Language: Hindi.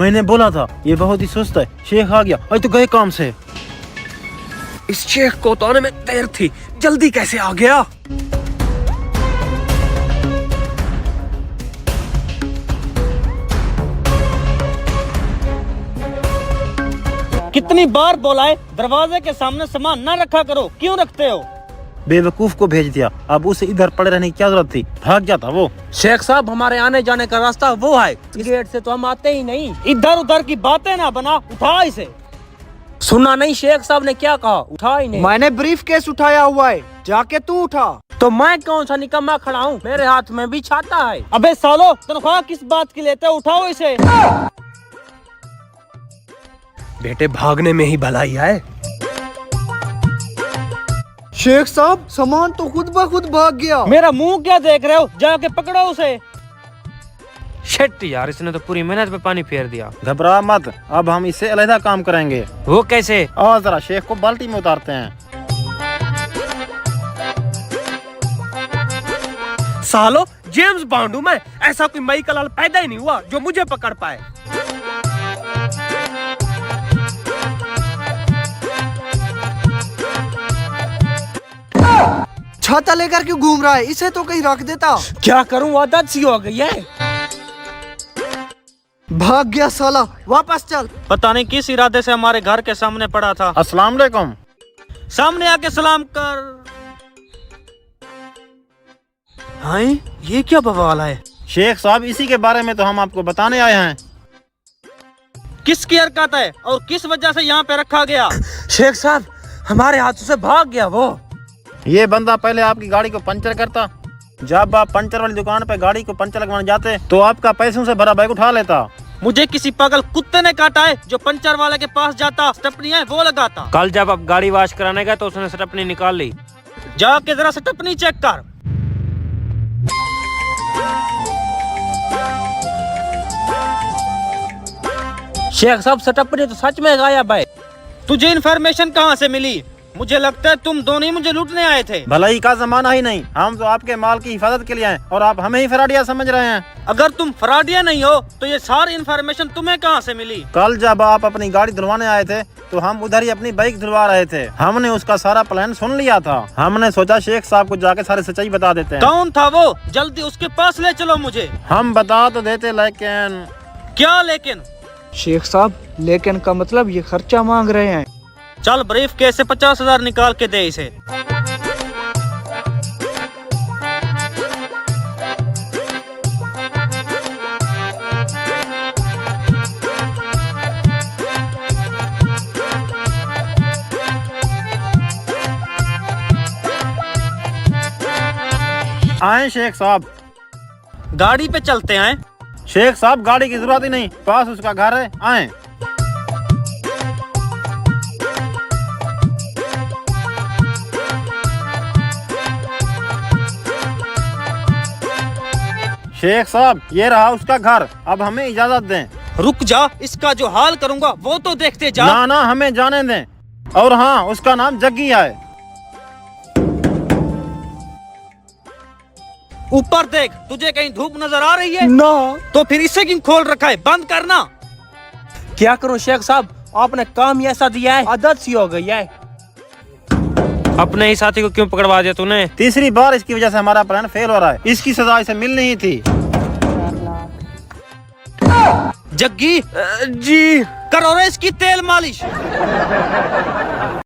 मैंने बोला था ये बहुत ही सुस्त है। शेख आ गया, आज तो गए काम से। इस शेख को तो आने में देर थी, जल्दी कैसे आ गया? कितनी बार बोला है दरवाजे के सामने सामान न रखा करो, क्यों रखते हो? बेवकूफ को भेज दिया, अब उसे इधर पड़े रहने की क्या जरूरत थी, भाग जाता वो। शेख साहब, हमारे आने जाने का रास्ता वो है, इस गेट से तो हम आते ही नहीं। इधर उधर की बातें ना बना, उठा इसे। सुना नहीं शेख साहब ने क्या कहा? उठा ही नहीं। मैंने ब्रीफ केस उठाया हुआ है, जाके तू उठा। तो मैं कौन सा निकम्मा खड़ा हूँ, मेरे हाथ में भी छाता है। अबे सालो, तनख्वाह किस बात की लेते हो? उठाओ इसे। बेटे, भागने में ही भलाई है। शेख साहब, सामान तो खुद ब खुद भाग गया। मेरा मुंह क्या देख रहे हो, जाके पकड़ो उसे। शिट यार, इसने तो पूरी मेहनत पे पानी फेर दिया। घबरा मत, अब हम इससे अलग काम करेंगे। वो कैसे? और जरा शेख को बाल्टी में उतारते हैं। सालो, जेम्स बॉन्ड हूँ मैं, ऐसा कोई मई कलाल पैदा ही नहीं हुआ जो मुझे पकड़ पाए। छाता लेकर क्यों घूम रहा है? इसे तो कहीं रख देता। क्या करूँ, आदत सी हो गई है। भाग गया साला, वापस चल। पता नहीं किस इरादे से हमारे घर के सामने पड़ा था। अस्सलाम वालेकुम। सामने आके सलाम कर। हाँ, ये क्या बवाल है? शेख साहब, इसी के बारे में तो हम आपको बताने आए हैं। किसकी हरकत है और किस वजह से यहाँ पे रखा गया? शेख साहब, हमारे हाथों से भाग गया वो। ये बंदा पहले आपकी गाड़ी को पंचर करता, जब आप पंचर वाली दुकान पे गाड़ी को पंचर लगवाने जाते तो आपका पैसों से भरा बैग उठा लेता। मुझे किसी पागल कुत्ते ने काटा है जो पंचर वाले के पास जाता, स्टेपनी है वो लगाता। कल जब आप गाड़ी वॉश कराने गए तो उसने स्टेपनी निकाल ली। जाके जरा स्टेपनी चेक कर। शेख साहब, सटप्पनी तो सच में गायब है। तुझे इन्फॉर्मेशन कहाँ से मिली? मुझे लगता है तुम दोनों ही मुझे लूटने आए थे। भलाई का जमाना ही नहीं, हम तो आपके माल की हिफाजत के लिए हैं और आप हमें ही फराडिया समझ रहे हैं। अगर तुम फराडिया नहीं हो तो ये सारी इन्फॉर्मेशन तुम्हें कहाँ से मिली? कल जब आप अपनी गाड़ी धुलवाने आए थे तो हम उधर ही अपनी बाइक धुलवा रहे थे। हमने उसका सारा प्लान सुन लिया था। हमने सोचा शेख साहब को जाके सारी सच्चाई बता देते हैं। कौन था वो? जल्दी उसके पास ले चलो मुझे। हम बता तो देते, लेकिन क्या लेकिन? शेख साहब, लेकिन का मतलब ये खर्चा मांग रहे हैं। चल ब्रीफ केस से 50,000 निकाल के दे इसे। आए शेख साहब। गाड़ी पे चलते हैं। शेख साहब, गाड़ी की जरूरत ही नहीं, पास उसका घर है, आए। शेख साहब, ये रहा उसका घर, अब हमें इजाजत दें। रुक जा, इसका जो हाल करूंगा वो तो देखते जा। ना ना, हमें जाने दें। और हाँ, उसका नाम जग्गी है। ऊपर देख, तुझे कहीं धूप नजर आ रही है? ना। तो फिर इसे क्यों खोल रखा है? बंद करना। क्या करूँ शेख साहब, आपने काम ही ऐसा दिया है, आदत सी हो गई है। अपने ही साथी को क्यों पकड़वा दिया तूने? तीसरी बार इसकी वजह से हमारा प्लान फेल हो रहा है। इसकी सजा इसे मिलनी ही थी। जग्गी जी। करो रे इसकी तेल मालिश।